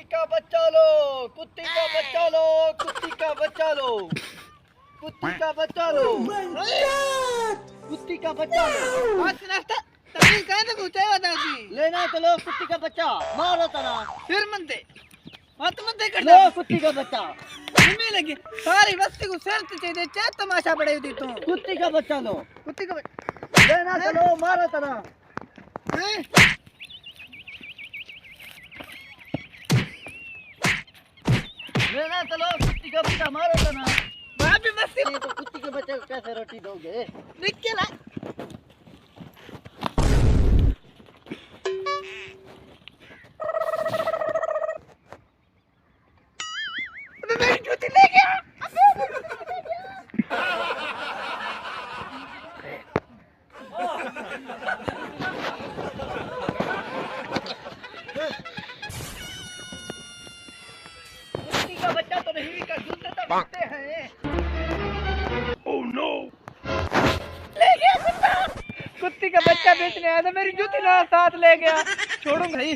का बच्चा लो, कुत्ती का बच्चा लो, कुत्ती का बच्चा लो, कुत्ती का बच्चा लो, कुत्ती का बच्चा लो। आज नाश्ता तभी कहाँ तक ऊँचाई बता दी। लेना तो लो कुत्ती का बच्चा, मारो तना फिर मनते मत मत कर लो कुत्ती का बच्चा। तुम्हें लगे सारी बस्ती को शर्त चाहिए चाहे तमाशा बढ़ाई दी तुम। कुत्ती का बच्चा लो, कुत्ती का बच्चा लेना तो लो, मारो तना। हैं? लेना तो लो कुत्ती का बच्चा, मारो तना। वहाँ भी बस्ती ये तो कुत्ती के बच्चे को कैसे रोटी दोगे? देख के ला। अबे मेरी जूती ले गया। कुत्ती का बच्चा तो नहीं का जूते तो बिकते हैं। Oh no! ले गया कुत्ता। कुत्ती का बच्चा बेचने आया था मेरी जूती ना साथ ले गया। छोड़ूंगा ही।